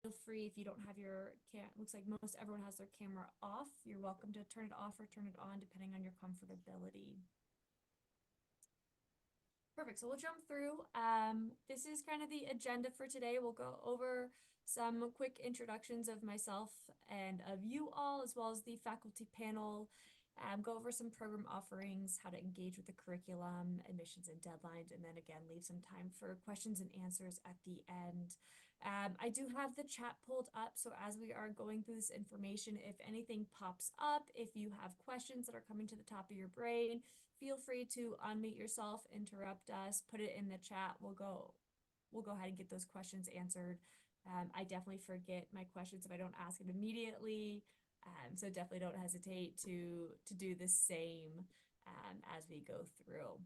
feel free if you don't have your looks like most everyone has their camera off. You're welcome to turn it off or turn it on depending on your comfortability. Perfect. So we'll jump through. This is kind of the agenda for today. We'll go over some quick introductions of myself and of you all, as well as the faculty panel. Go over some program offerings, how to engage with the curriculum, admissions and deadlines, and then again, leave some time for questions and answers at the end. I do have the chat pulled up, so as we are going through this information, if anything pops up, if you have questions that are coming to the top of your brain, feel free to unmute yourself, interrupt us, put it in the chat. We'll go ahead and get those questions answered. I definitely forget my questions if I don't ask it immediately. So definitely don't hesitate to do the same as we go through.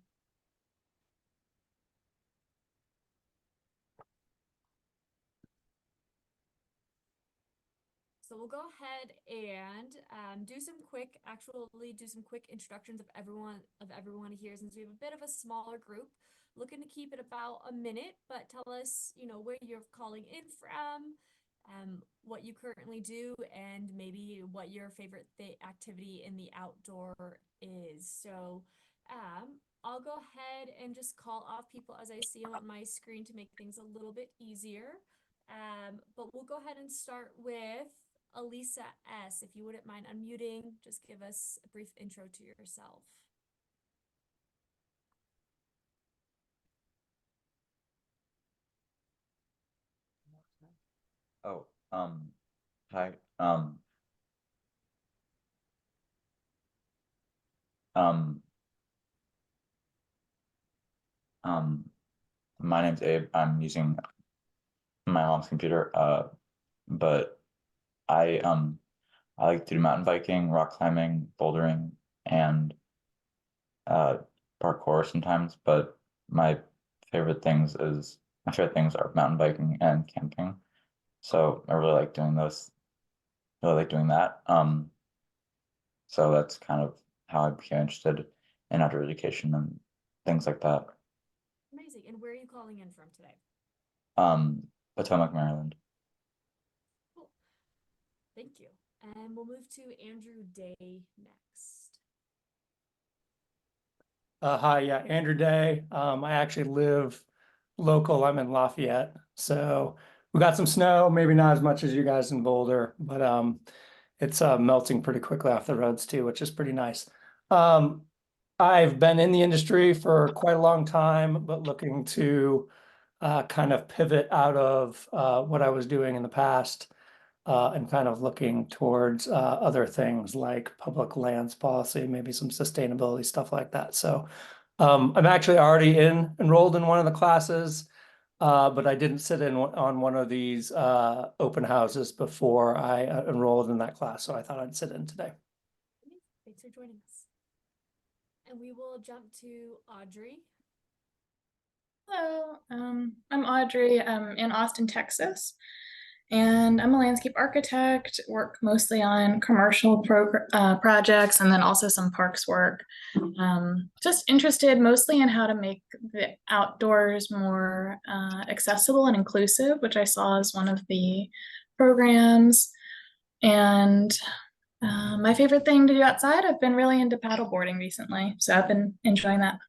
So we'll go ahead and do some quick introductions of everyone here, since we have a bit of a smaller group. Looking to keep it about a minute, but tell us, where you're calling in from, what you currently do, and maybe what your favorite activity in the outdoor is. So I'll go ahead and just call off people as I see them on my screen to make things a little bit easier. But we'll go ahead and start with Elisa S. If you wouldn't mind unmuting, just give us a brief intro to yourself. Oh, hi. Um, my name's Abe. I'm using my mom's computer. But I like to do mountain biking, rock climbing, bouldering, and parkour sometimes. But my my favorite things are mountain biking and camping. So I really like doing those. Really like doing that. So that's kind of how I became interested in outdoor education and things like that. Amazing. And where are you calling in from today? Potomac, Maryland. Cool. Thank you. And we'll move to Andrew Day next. Hi, yeah, Andrew Day. I actually live local. I'm in Lafayette, so we got some snow. Maybe not as much as you guys in Boulder, but it's melting pretty quickly off the roads too, which is pretty nice. I've been in the industry for quite a long time, but looking to kind of pivot out of what I was doing in the past. And kind of looking towards other things like public lands policy, maybe some sustainability stuff like that. So I'm actually already enrolled in one of the classes, but I didn't sit in on one of these open houses before I enrolled in that class. So I thought I'd sit in today. Thanks for joining us. And we will jump to Audrey. Hello, I'm Audrey. I'm in Austin, Texas, and I'm a landscape architect, work mostly on commercial projects and then also some parks work. Just interested mostly in how to make the outdoors more accessible and inclusive, which I saw as one of the programs. And my favorite thing to do outside, I've been really into paddleboarding recently, so I've been enjoying that.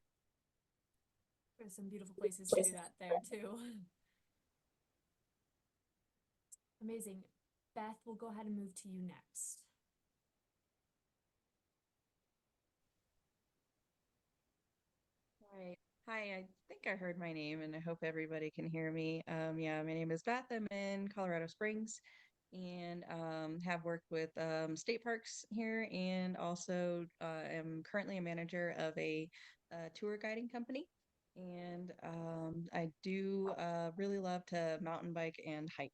There's some beautiful places to do that there too. Amazing. Beth, we'll go ahead and move to you next. Hi, I think I heard my name and I hope everybody can hear me. Yeah, my name is Beth. I'm in Colorado Springs and have worked with state parks here, and also am currently a manager of a tour guiding company. And I do really love to mountain bike and hike.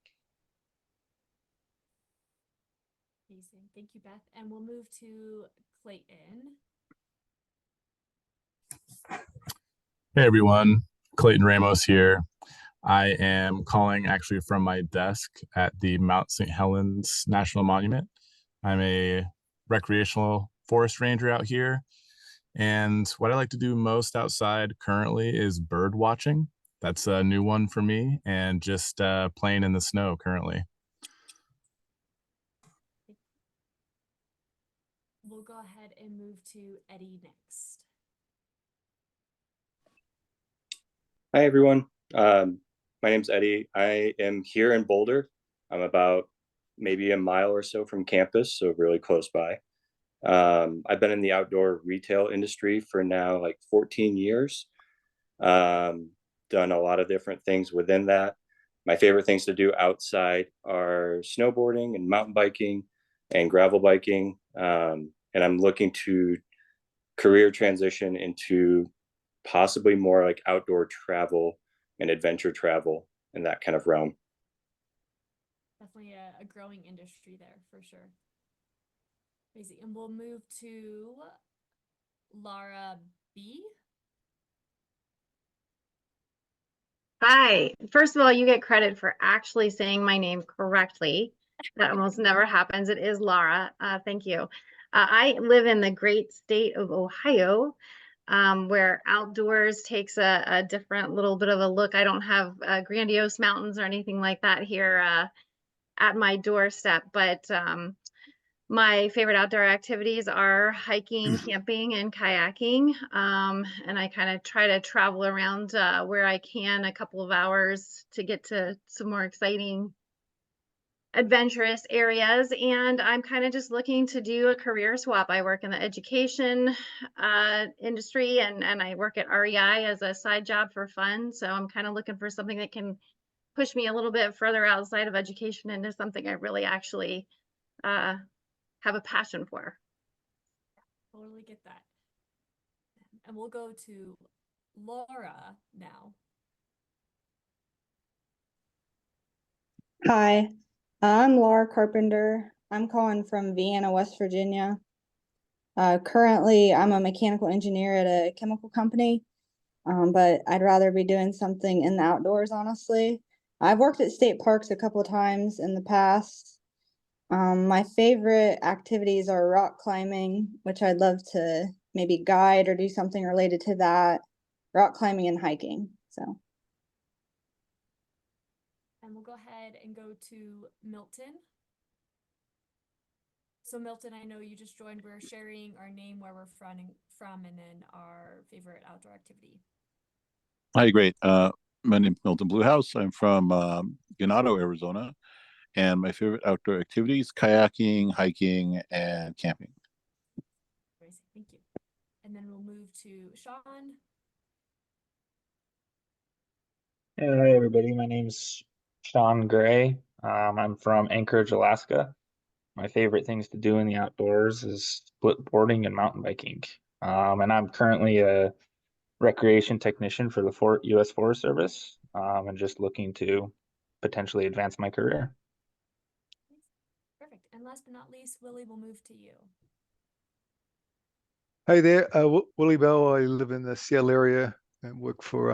Amazing. Thank you, Beth. And we'll move to Clayton. Hey everyone, Clayton Ramos here. I am calling actually from my desk at the Mount St. Helens National Monument. I'm a recreational forest ranger out here. And what I like to do most outside currently is bird watching. That's a new one for me, and just playing in the snow currently. we'll go ahead and move to Eddie next. Hi, everyone. My name's Eddie. I am here in Boulder. I'm about maybe a mile or so from campus, so really close by. I've been in the outdoor retail industry for now like 14 years. Done a lot of different things within that. My favorite things to do outside are snowboarding and mountain biking and gravel biking. And I'm looking to career transition into possibly more like outdoor travel and adventure travel in that kind of realm. Definitely a growing industry there for sure. Crazy. And we'll move to Laura B. Hi. First of all, you get credit for actually saying my name correctly. That almost never happens. It is Laura. Thank you. I live in the great state of Ohio, where outdoors takes a different little bit of a look. I don't have grandiose mountains or anything like that here at my doorstep, but my favorite outdoor activities are hiking, camping, and kayaking. And I kind of try to travel around where I can a couple of hours to get to some more exciting, adventurous areas. And I'm kind of just looking to do a career swap. I work in the education industry and I work at REI as a side job for fun. So I'm kind of looking for something that can push me a little bit further outside of education into something I really actually have a passion for. Totally get that. And we'll go to Laura now. Hi, I'm Laura Carpenter. I'm calling from Vienna, West Virginia. Currently, I'm a mechanical engineer at a chemical company, but I'd rather be doing something in the outdoors, honestly. I've worked at state parks a couple of times in the past. My favorite activities are rock climbing, which I'd love to maybe guide or do something related to that. Rock climbing and hiking. So. And we'll go ahead and go to Milton. So Milton, I know you just joined. We're sharing our name, where we're from, and then our favorite outdoor activity. Hi, great. My name's Milton Bluehouse. I'm from Ganado, Arizona, and my favorite outdoor activities: kayaking, hiking, and camping. Thank you. And then we'll move to Sean. Hey everybody, my name's Sean Gray. I'm from Anchorage, Alaska. My favorite things to do in the outdoors is split boarding and mountain biking. And I'm currently a recreation technician for the U.S. Forest Service, and just looking to potentially advance my career. Perfect. And last but not least, Willie, we'll move to you. Hey there, Willie Bell. I live in the Seattle area and work for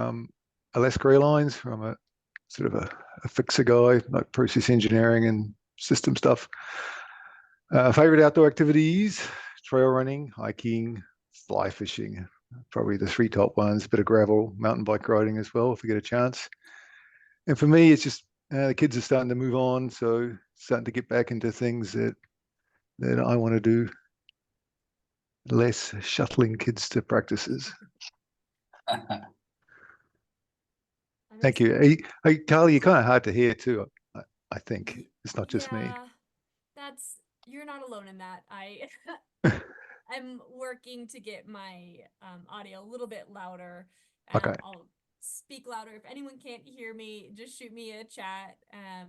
Alaska Airlines. I'm a sort of a fixer guy, like process engineering and system stuff. Favorite outdoor activities: trail running, hiking, fly fishing. Probably the three top ones. A bit of gravel, mountain bike riding as well if we get a chance. And for me, it's just the kids are starting to move on, so starting to get back into things that I want to do. Less shuttling kids to practices. Thank you. Hey, Carly, you're kind of hard to hear too. I think it's not just me. You're not alone in that. I'm working to get my audio a little bit louder. Okay. I'll speak louder. If anyone can't hear me, just shoot me a chat.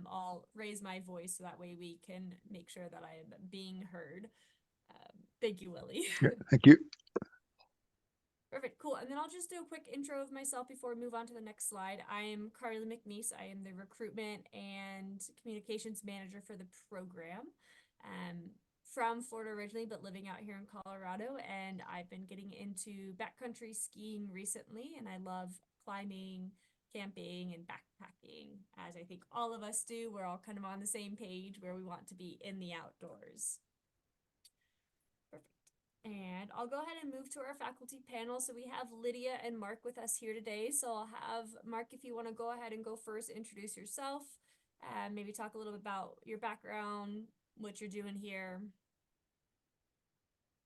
I'll raise my voice so that way we can make sure that I am being heard. Thank you, Willie. Yeah, thank you. Perfect, cool. And then I'll just do a quick intro of myself before we move on to the next slide. I'm Carly McNeese. I am the recruitment and communications manager for the program. From Florida originally, but living out here in Colorado. And I've been getting into backcountry skiing recently, and I love climbing, camping, and backpacking, as I think all of us do. We're all kind of on the same page where we want to be in the outdoors. And I'll go ahead and move to our faculty panel. So we have Lydia and Mark with us here today. So I'll have Mark, if you want to go ahead and go first, introduce yourself, maybe talk a little bit about your background, what you're doing here.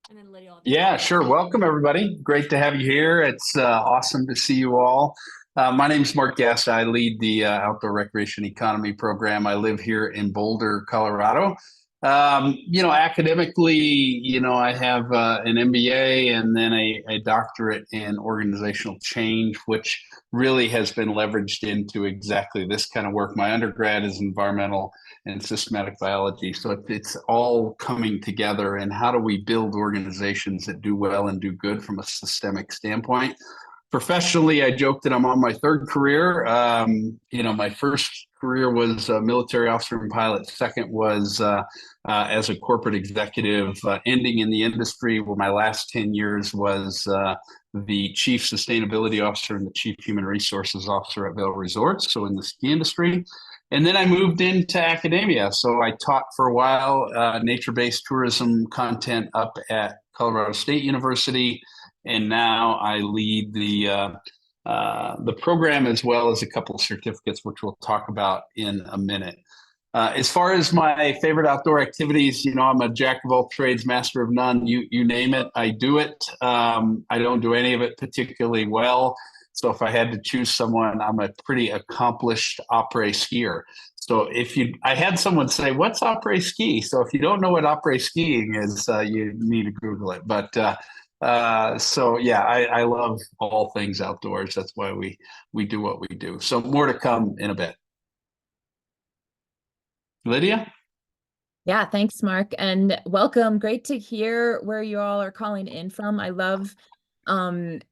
And then Lydia will have to Yeah, take it. sure. Welcome, everybody. Great to have you here. It's awesome to see you all. My name is Mark Gass. I lead the Outdoor Recreation Economy program. I live here in Boulder, Colorado. Academically, I have an MBA and then a doctorate in organizational change, which really has been leveraged into exactly this kind of work. My undergrad is environmental and systematic biology. So it's all coming together. And how do we build organizations that do well and do good from a systemic standpoint? Professionally, I joke that I'm on my third career. My first career was a military officer and pilot. Second was as a corporate executive, ending in the industry, where my last 10 years was the chief sustainability officer and the chief human resources officer at Vail Resorts, so in the ski industry. And then I moved into academia. So I taught for a while nature-based tourism content up at Colorado State University. And now I lead the program as well as a couple of certificates, which we'll talk about in a minute. As far as my favorite outdoor activities, I'm a jack of all trades, master of none. You name it, I do it. I don't do any of it particularly well. So if I had to choose someone, I'm a pretty accomplished après skier. So I had someone say, "What's après ski?" So if you don't know what après skiing is, you need to Google it. But I love all things outdoors. That's why we do what we do. So more to come in a bit. Lydia? Yeah, thanks, Mark, and welcome. Great to hear where you all are calling in from. I love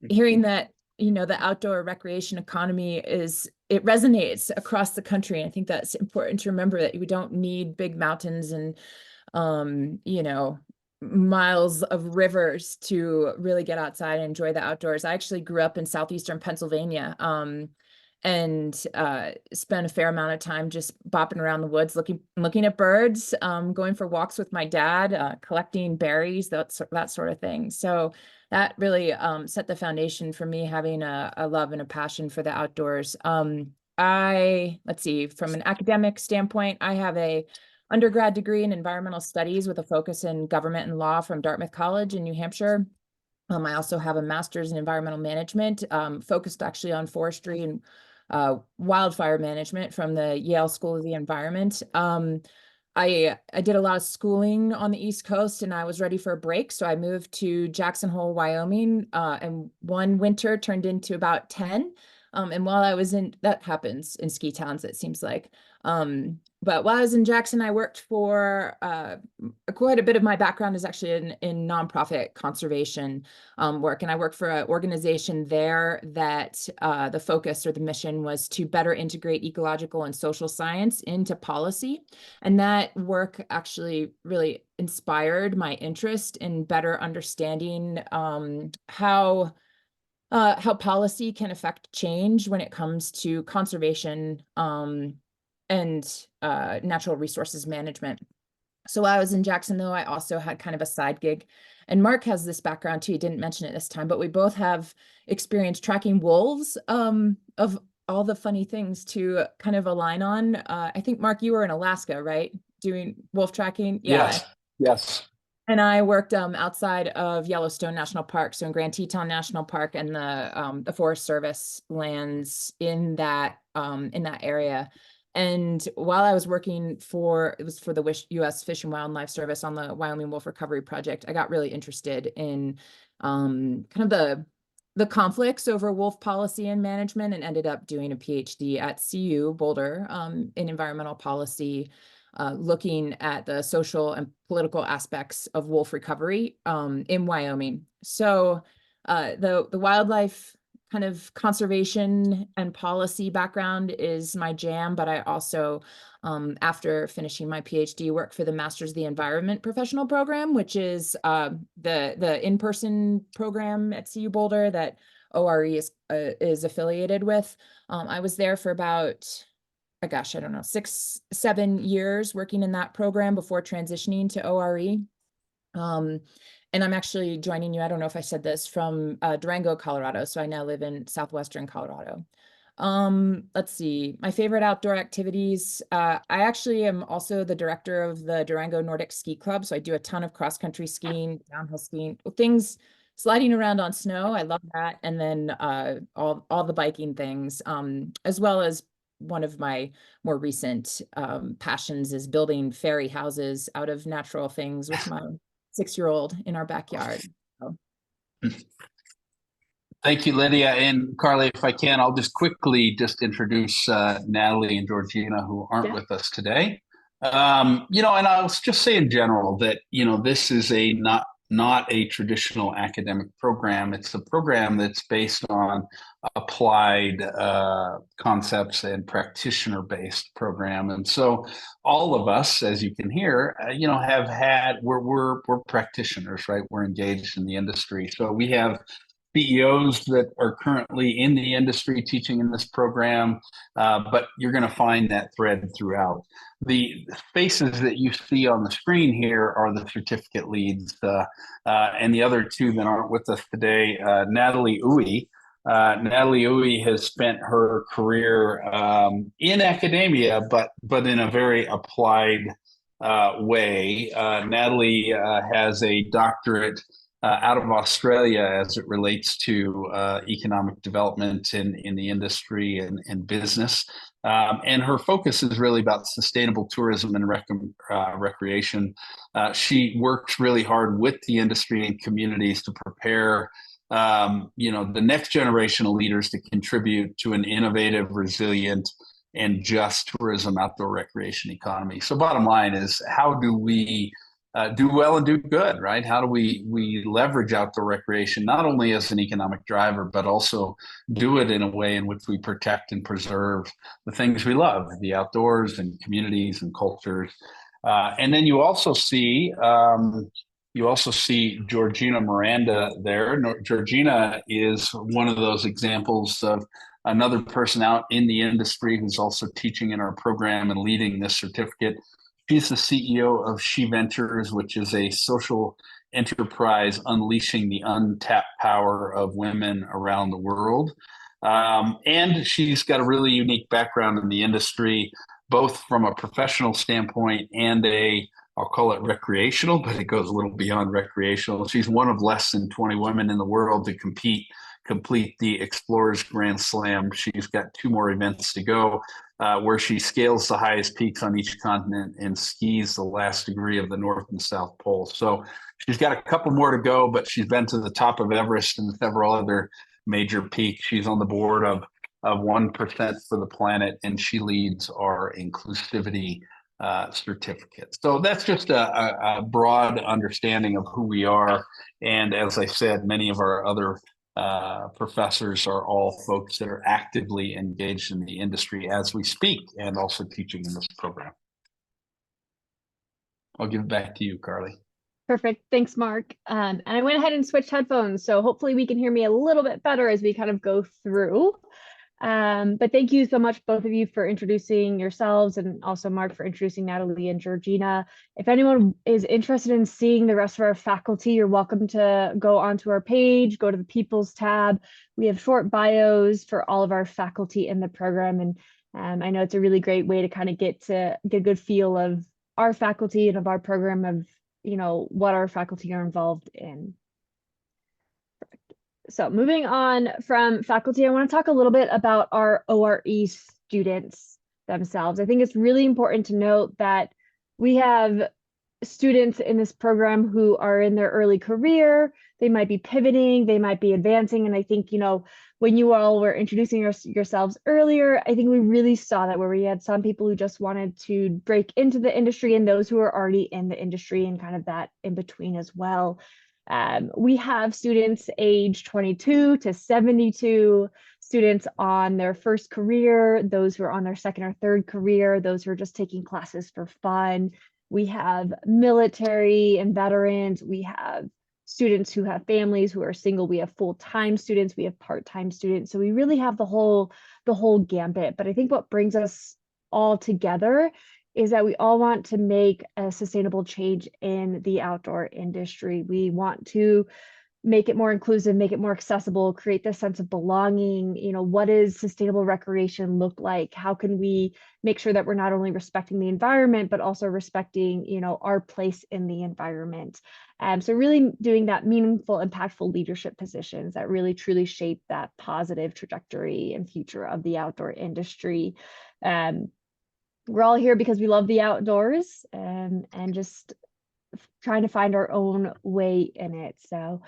hearing that, the outdoor recreation economy it resonates across the country. And I think that's important to remember, that we don't need big mountains and, miles of rivers to really get outside and enjoy the outdoors. I actually grew up in southeastern Pennsylvania, and spent a fair amount of time just bopping around the woods, looking at birds, going for walks with my dad, collecting berries, that sort of thing. So that really set the foundation for me having a love and a passion for the outdoors. Let's see, from an academic standpoint, I have a undergrad degree in environmental studies with a focus in government and law from Dartmouth College in New Hampshire. I also have a master's in environmental management, focused actually on forestry and wildfire management from the Yale School of the Environment. I did a lot of schooling on the East Coast, and I was ready for a break. So I moved to Jackson Hole, Wyoming, and one winter turned into about 10. And while I was that happens in ski towns, it seems like. But while I was in Jackson, I worked for quite a bit of my background is actually in nonprofit conservation work. And I worked for an organization there that the focus or the mission was to better integrate ecological and social science into policy. And that work actually really inspired my interest in better understanding how policy can affect change when it comes to conservation and natural resources management. So while I was in Jackson, though, I also had kind of a side gig. And Mark has this background too. He didn't mention it this time, but we both have experience tracking wolves, of all the funny things to kind of align on. I think, Mark, you were in Alaska, right? Doing wolf tracking? Yeah. Yes. And I worked outside of Yellowstone National Park, so in Grand Teton National Park, and the Forest Service lands in that area. And while I was working it was for the U.S. Fish and Wildlife Service on the Wyoming Wolf Recovery Project, I got really interested in kind of the conflicts over wolf policy and management, and ended up doing a PhD at CU Boulder in environmental policy, looking at the social and political aspects of wolf recovery in Wyoming. So the wildlife kind of conservation and policy background is my jam, but I also, after finishing my PhD, work for the Masters of the Environment Professional Program, which is the in-person program at CU Boulder that ORE is affiliated with. I was there for about, I don't know, 6-7 years working in that program before transitioning to ORE. And I'm actually joining you, I don't know if I said this, from Durango, Colorado. So I now live in southwestern Colorado. Let's see, my favorite outdoor activities. I actually am also the director of the Durango Nordic Ski Club. So I do a ton of cross-country skiing, downhill skiing, things sliding around on snow. I love that. And then all the biking things, as well as one of my more recent passions is building fairy houses out of natural things with my 6-year-old in our backyard. So. Thank you, Lydia. And Carly, if I can, I'll just quickly introduce Natalie and Georgina, who aren't with us today. And I'll just say in general that, this is not a traditional academic program. It's a program that's based on applied concepts and practitioner-based program. And so all of us, as you can hear, we're practitioners, right? We're engaged in the industry. So we have CEOs that are currently in the industry teaching in this program, but you're going to find that thread throughout. The faces that you see on the screen here are the certificate leads, and the other two that aren't with us today, Natalie Uwe. Natalie Uwe has spent her career in academia, but in a very applied way. Natalie has a doctorate out of Australia as it relates to economic development in the industry and business. And her focus is really about sustainable tourism and recreation. She works really hard with the industry and communities to prepare the next generation of leaders to contribute to an innovative, resilient, and just tourism outdoor recreation economy. So bottom line is, how do we do well and do good, right? How do we leverage outdoor recreation, not only as an economic driver, but also do it in a way in which we protect and preserve the things we love, the outdoors and communities and cultures. And then you also see Georgina Miranda there. Georgina is one of those examples of another person out in the industry who's also teaching in our program and leading this certificate. She's the CEO of She Ventures, which is a social enterprise unleashing the untapped power of women around the world. And she's got a really unique background in the industry, both from a professional standpoint and I'll call it recreational, but it goes a little beyond recreational. She's one of less than 20 women in the world to complete the Explorers Grand Slam. She's got 2 more events to go, where she scales the highest peaks on each continent and skis the last degree of the North and South Pole. So she's got a couple more to go, but she's been to the top of Everest and several other major peaks. She's on the board of 1% for the Planet, and she leads our inclusivity certificate. So that's just a broad understanding of who we are. And as I said, many of our other professors are all folks that are actively engaged in the industry as we speak and also teaching in this program. I'll give it back to you, Carly. Perfect. Thanks, Mark. And I went ahead and switched headphones, so hopefully we can hear me a little bit better as we kind of go through. But thank you so much, both of you, for introducing yourselves, and also Mark for introducing Natalie and Georgina. If anyone is interested in seeing the rest of our faculty, you're welcome to go onto our page, go to the People's tab. We have short bios for all of our faculty in the program. And I know it's a really great way to kind of get a good feel of our faculty and of our program, of what our faculty are involved in. So moving on from faculty, I want to talk a little bit about our ORE students themselves. I think it's really important to note that we have students in this program who are in their early career. They might be pivoting, they might be advancing. And I think, when you all were introducing yourselves earlier, I think we really saw that, where we had some people who just wanted to break into the industry and those who are already in the industry, and kind of that in between as well. We have students age 22 to 72, students on their first career, those who are on their second or third career, those who are just taking classes for fun. We have military and veterans. We have students who have families, who are single. We have full-time students. We have part-time students. So we really have the whole gambit. But I think what brings us all together is that we all want to make a sustainable change in the outdoor industry. We want to make it more inclusive, make it more accessible, create this sense of belonging. What does sustainable recreation look like? How can we make sure that we're not only respecting the environment, but also respecting, our place in the environment? So really doing that meaningful, impactful leadership positions that really truly shape that positive trajectory and future of the outdoor industry. We're all here because we love the outdoors, and just trying to find our own way in it. So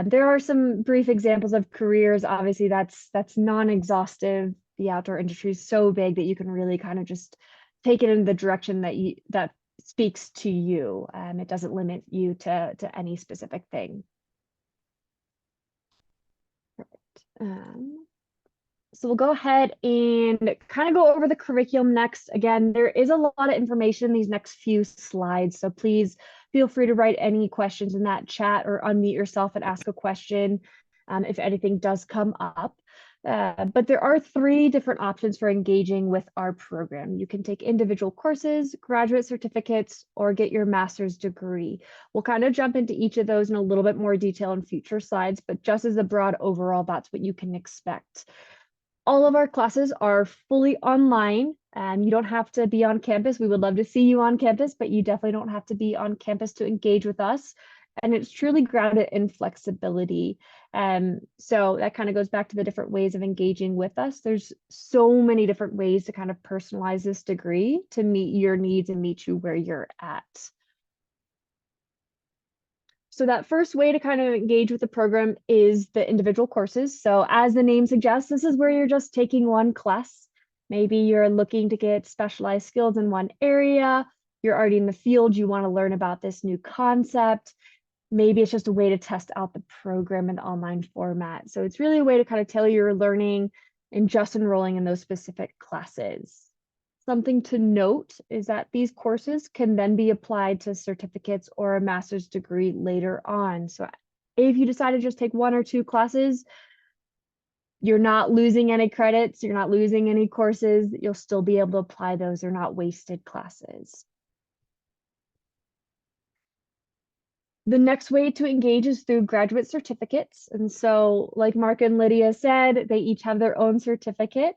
there are some brief examples of careers. Obviously, that's non-exhaustive. The outdoor industry is so big that you can really kind of just take it in the direction that speaks to you. It doesn't limit you to any specific thing. Perfect. So we'll go ahead and kind of go over the curriculum next. Again, there is a lot of information in these next few slides, so please feel free to write any questions in that chat or unmute yourself and ask a question if anything does come up. But there are 3 different options for engaging with our program. You can take individual courses, graduate certificates, or get your master's degree. We'll kind of jump into each of those in a little bit more detail in future slides, but just as a broad overall, that's what you can expect. All of our classes are fully online. You don't have to be on campus. We would love to see you on campus, but you definitely don't have to be on campus to engage with us. And it's truly grounded in flexibility. So that kind of goes back to the different ways of engaging with us. There's so many different ways to kind of personalize this degree to meet your needs and meet you where you're at. So that first way to kind of engage with the program is the individual courses. So as the name suggests, this is where you're just taking one class. Maybe you're looking to get specialized skills in one area. You're already in the field. You want to learn about this new concept. Maybe it's just a way to test out the program in the online format. So it's really a way to kind of tailor your learning and just enrolling in those specific classes. Something to note is that these courses can then be applied to certificates or a master's degree later on. So if you decide to just take 1 or 2 classes, you're not losing any credits, you're not losing any courses, you'll still be able to apply those. They're not wasted classes. The next way to engage is through graduate certificates. And so like Mark and Lydia said, they each have their own certificate.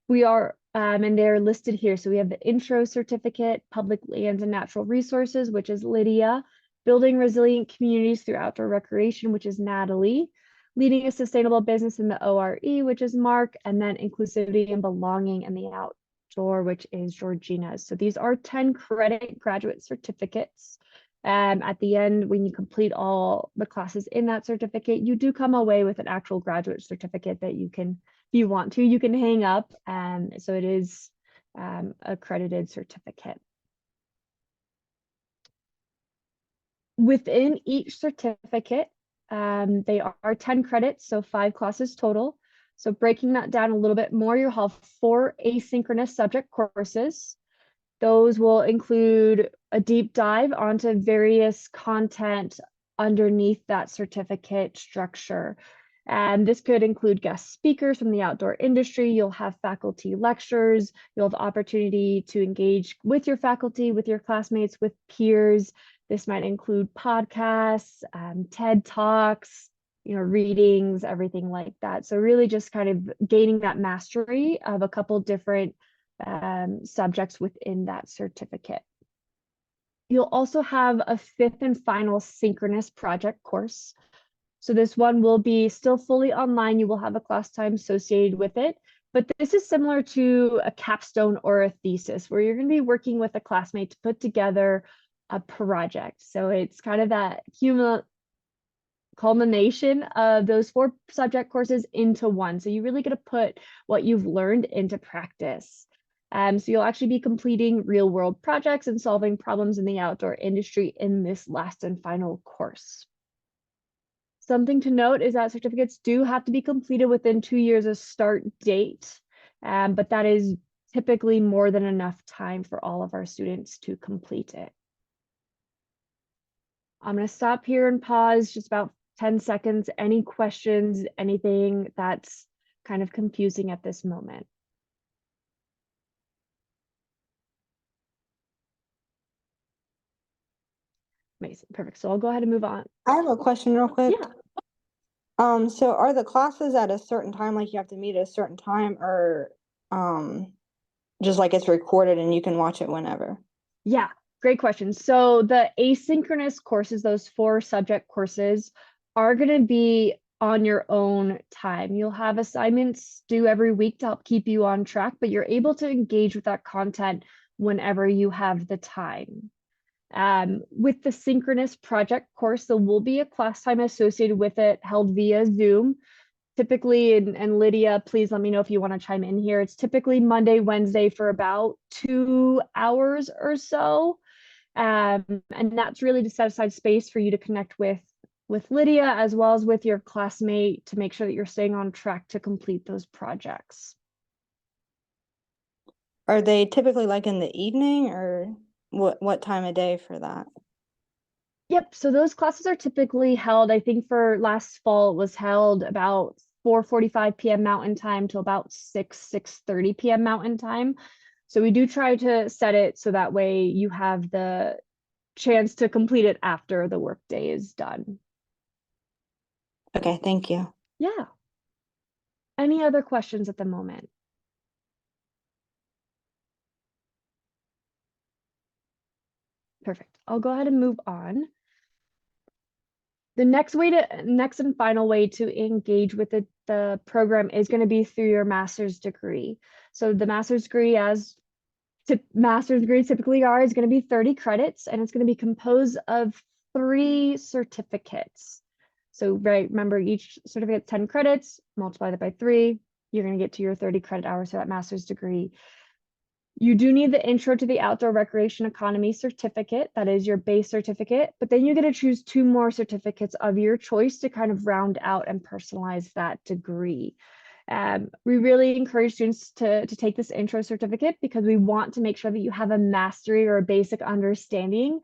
We are, and they're listed here. So we have the intro certificate, public lands and natural resources, which is Lydia, building resilient communities through outdoor recreation, which is Natalie, leading a sustainable business in the ORE, which is Mark, and then inclusivity and belonging in the outdoor, which is Georgina. So these are 10 credit graduate certificates. At the end, when you complete all the classes in that certificate, you do come away with an actual graduate certificate that you can, if you want to, you can hang up. So it is accredited certificate. Within each certificate, they are 10 credits, so 5 classes total. So breaking that down a little bit more, you'll have 4 asynchronous subject courses. Those will include a deep dive onto various content underneath that certificate structure. And this could include guest speakers from the outdoor industry. You'll have faculty lectures. You'll have opportunity to engage with your faculty, with your classmates, with peers. This might include podcasts, TED Talks, readings, everything like that. So really just kind of gaining that mastery of a couple different subjects within that certificate. You'll also have a 5th and final synchronous project course. So this one will be still fully online. You will have a class time associated with it, but this is similar to a capstone or a thesis where you're going to be working with a classmate to put together a project. So it's kind of that culmination of those 4 subject courses into one. So you really get to put what you've learned into practice. So you'll actually be completing real world projects and solving problems in the outdoor industry in this last and final course. Something to note is that certificates do have to be completed within 2 years of start date, but that is typically more than enough time for all of our students to complete it. I'm going to stop here and pause just about 10 seconds. Any questions, anything that's kind of confusing at this moment? Amazing. Perfect. So I'll go ahead and move on. I have a question real quick. Yeah. So are the classes at a certain time, like you have to meet at a certain time, or just like it's recorded and you can watch it whenever? Yeah, great question. So the asynchronous courses, those 4 subject courses, are going to be on your own time. You'll have assignments due every week to help keep you on track, but you're able to engage with that content whenever you have the time. With the synchronous project course, there will be a class time associated with it held via Zoom. Typically, and Lydia, please let me know if you want to chime in here. It's typically Monday, Wednesday for about 2 hours or so. And that's really to set aside space for you to connect with Lydia as well as with your classmate to make sure that you're staying on track to complete those projects. Are they typically like in the evening, or what time of day for that? Yep, so those classes are typically held, I think for last fall, it was held about 4:45 p.m. Mountain Time to about 6:30 p.m. Mountain Time. So we do try to set it so that way you have the chance to complete it after the workday is done. Okay, thank you. Yeah. Any other questions at the moment? Perfect. I'll go ahead and move on. The next and final way to engage with the program is going to be through your master's degree. So the master's degree, as master's degrees typically are, is going to be 30 credits, and it's going to be composed of 3 certificates. So remember, each certificate 10 credits, multiply that by 3, you're going to get to your 30 credit hours for that master's degree. You do need the Intro to the Outdoor Recreation Economy certificate. That is your base certificate, but then you get to choose 2 more certificates of your choice to kind of round out and personalize that degree. We really encourage students to take this intro certificate because we want to make sure that you have a mastery or a basic understanding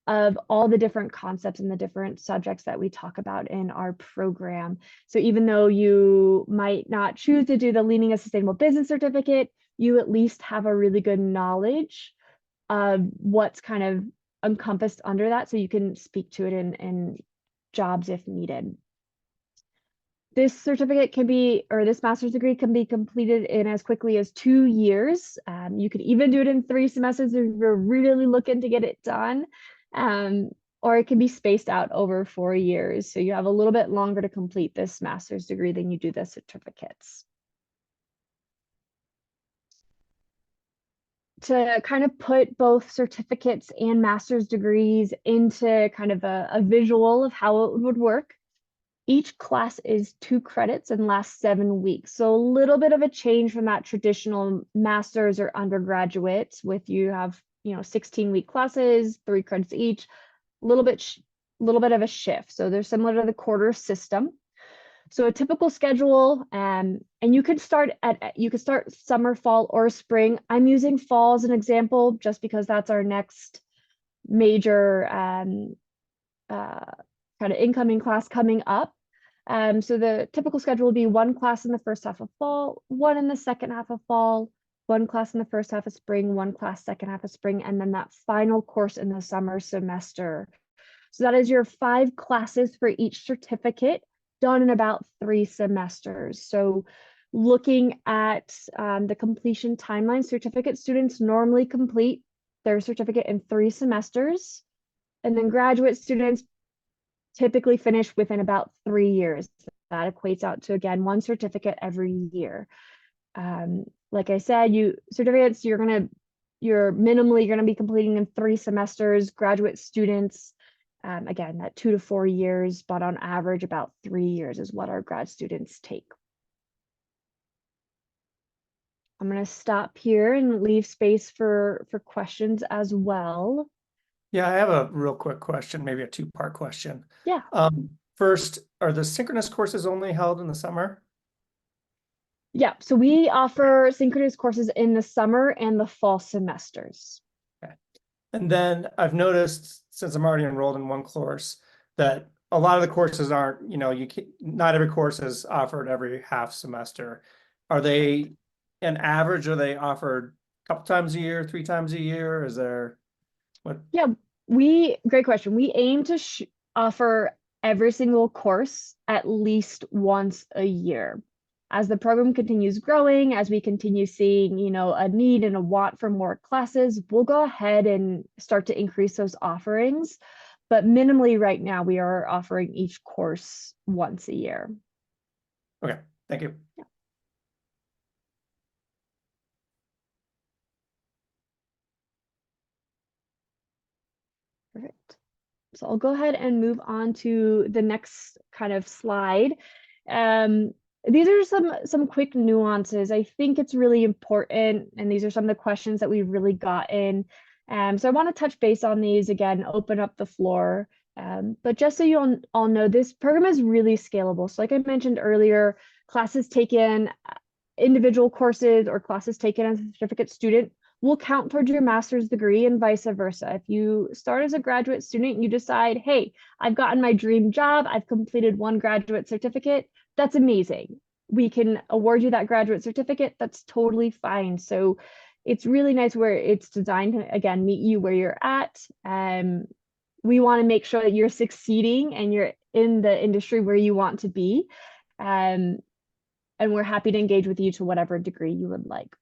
of all the different concepts and the different subjects that we talk about in our program. So even though you might not choose to do the Leading a Sustainable Business certificate, you at least have a really good knowledge of what's kind of encompassed under that, so you can speak to it in jobs if needed. This certificate can be, or this master's degree can be completed in as quickly as 2 years. You could even do it in 3 semesters if you're really looking to get it done. Or it can be spaced out over 4 years. So you have a little bit longer to complete this master's degree than you do the certificates. To kind of put both certificates and master's degrees into kind of a visual of how it would work, each class is 2 credits and lasts 7 weeks. So a little bit of a change from that traditional master's or undergraduate with you have, 16-week classes, 3 credits each, a little bit of a shift. So they're similar to the quarter system. So a typical schedule, and you could start summer, fall, or spring. I'm using fall as an example just because that's our next major kind of incoming class coming up. So the typical schedule will be 1 class in the first half of fall, 1 in the second half of fall, 1 class in the first half of spring, 1 class second half of spring, and then that final course in the summer semester. So that is your 5 classes for each certificate, done in about 3 semesters. So looking at the completion timeline, certificate students normally complete their certificate in 3 semesters, and then graduate students typically finish within about 3 years. That equates out to, again, 1 certificate every year. Like I said, certificates, you're minimally going to be completing in 3 semesters. Graduate students, again, that 2 to 4 years, but on average about 3 years is what our grad students take. I'm going to stop here and leave space for questions as well. Yeah, I have a real quick question, maybe a 2-part question. Yeah. First, are the synchronous courses only held in the summer? Yeah, so we offer synchronous courses in the summer and the fall semesters. Okay. And then I've noticed, since I'm already enrolled in 1 course, that a lot of the courses aren't, not every course is offered every half semester. Are they an average? Are they offered a couple times a year, 3 times a year? Is there what? Yeah, great question. We aim to offer every single course at least once a year. As the program continues growing, as we continue seeing, you know, a need and a want for more classes, we'll go ahead and start to increase those offerings. But minimally right now, we are offering each course once a year. Okay, thank you. Yeah. Perfect. So I'll go ahead and move on to the next kind of slide. These are some quick nuances. I think it's really important, and these are some of the questions that we've really gotten. So I want to touch base on these again, open up the floor. But just so you all know, this program is really scalable. So like I mentioned earlier, classes taken, individual courses or classes taken as a certificate student will count towards your master's degree and vice versa. If you start as a graduate student and you decide, hey, I've gotten my dream job, I've completed one graduate certificate, that's amazing. We can award you that graduate certificate. That's totally fine. So it's really nice where it's designed to, again, meet you where you're at. We want to make sure that you're succeeding and you're in the industry where you want to be. And we're happy to engage with you to whatever degree you would like.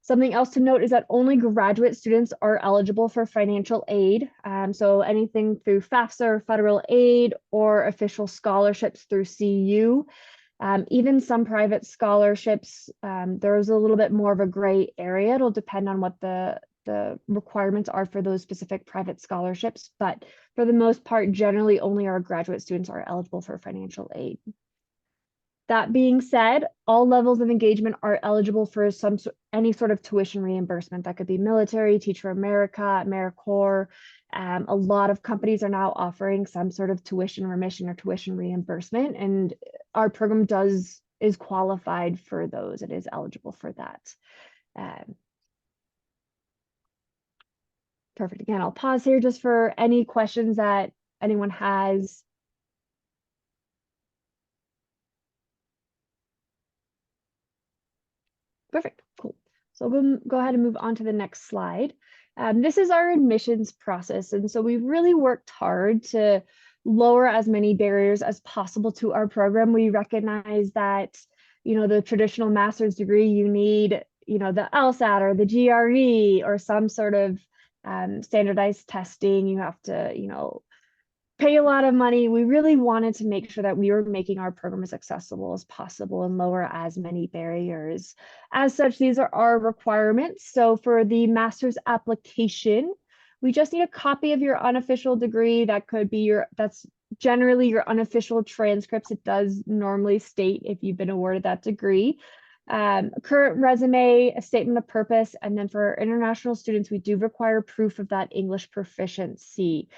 Something else to note is that only graduate students are eligible for financial aid. So anything through FAFSA or federal aid or official scholarships through CU. Even some private scholarships, there's a little bit more of a gray area. It'll depend on what the requirements are for those specific private scholarships. But for the most part, generally only our graduate students are eligible for financial aid. That being said, all levels of engagement are eligible for any sort of tuition reimbursement. That could be military, Teach for America, AmeriCorps. A lot of companies are now offering some sort of tuition remission or tuition reimbursement, and our program is qualified for those. It is eligible for that. Perfect. Again, I'll pause here just for any questions that anyone has. Perfect, cool. So we'll go ahead and move on to the next slide. This is our admissions process. And so we've really worked hard to lower as many barriers as possible to our program. We recognize that, you know, the traditional master's degree, you need, you know, the LSAT or the GRE or some sort of standardized testing. You have to, you know, pay a lot of money. We really wanted to make sure that we were making our program as accessible as possible and lower as many barriers. As such, these are our requirements. So for the master's application, we just need a copy of your unofficial degree. That could be that's generally your unofficial transcripts. It does normally state if you've been awarded that degree. A current resume, a statement of purpose, and then for international students, we do require proof of that English proficiency.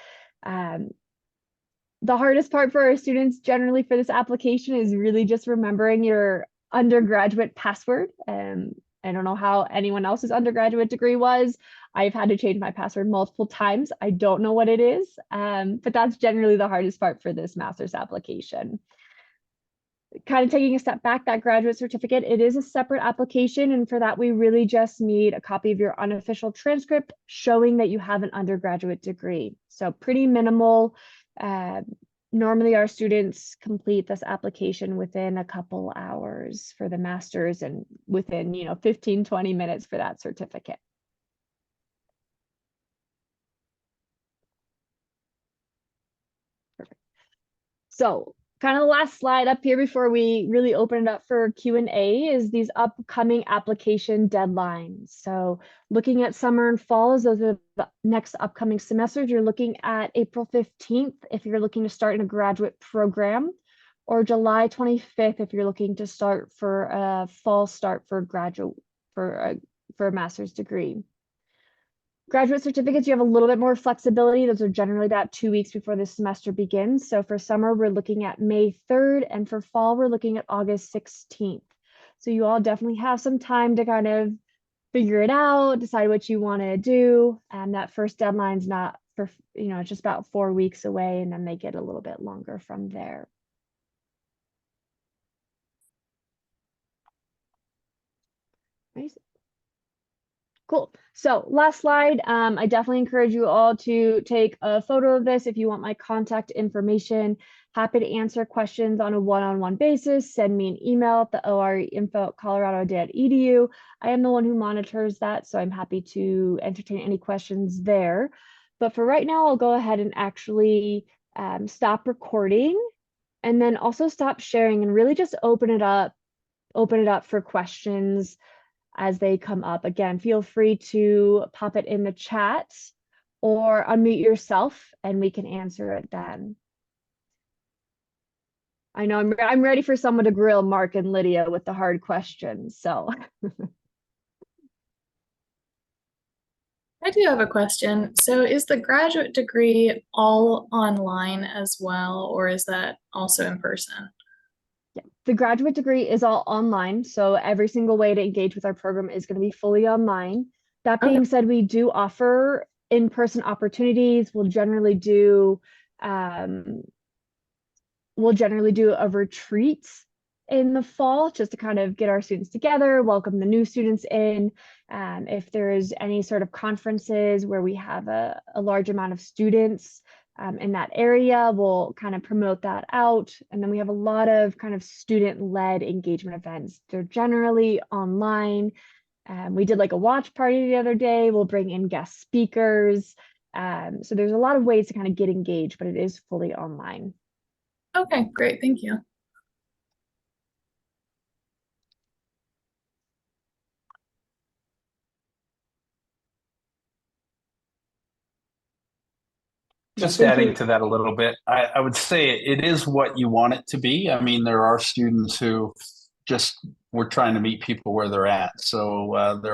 The hardest part for our students generally for this application is really just remembering your undergraduate password. I don't know how anyone else's undergraduate degree was. I've had to change my password multiple times. I don't know what it is, but that's generally the hardest part for this master's application. Kind of taking a step back, that graduate certificate, it is a separate application. And for that, we really just need a copy of your unofficial transcript showing that you have an undergraduate degree. So pretty minimal. Normally our students complete this application within a couple hours for the master's and within, you know, 15, 20 minutes for that certificate. Perfect. So kind of the last slide up here before we really open it up for Q&A is these upcoming application deadlines. So looking at summer and fall, as those are the next upcoming semesters, you're looking at April 15th if you're looking to start in a graduate program, or July 25th if you're looking to start for a fall start for a master's degree. Graduate certificates, you have a little bit more flexibility. Those are generally about 2 weeks before the semester begins. So for summer, we're looking at May 3rd, and for fall, we're looking at August 16th. So you all definitely have some time to kind of figure it out, decide what you want to do. And that first deadline's not for, you know, it's just about 4 weeks away, and then they get a little bit longer from there. Nice. Cool. So last slide, I definitely encourage you all to take a photo of this if you want my contact information. Happy to answer questions on a one-on-one basis. Send me an email at the oreinfo@colorado.edu. I am the one who monitors that, so I'm happy to entertain any questions there. But for right now, I'll go ahead and actually stop recording and then also stop sharing and really just open it up for questions as they come up. Again, feel free to pop it in the chat or unmute yourself and we can answer it then. I know I'm ready for someone to grill Mark and Lydia with the hard questions, so. I do have a question. So is the graduate degree all online as well, or is that also in person? Yeah, the graduate degree is all online, so every single way to engage with our program is going to be fully online. That being said, we do offer in-person opportunities. We'll generally do a retreat in the fall just to kind of get our students together, welcome the new students in. If there's any sort of conferences where we have a large amount of students in that area, we'll kind of promote that out. And then we have a lot of kind of student-led engagement events. They're generally online. We did like a watch party the other day. We'll bring in guest speakers. So there's a lot of ways to kind of get engaged, but it is fully online. Okay, great. Thank you. Just Thank adding you. to that a little bit, I would say it is what you want it to be. I mean, there are students who just we're trying to meet people where they're at. So there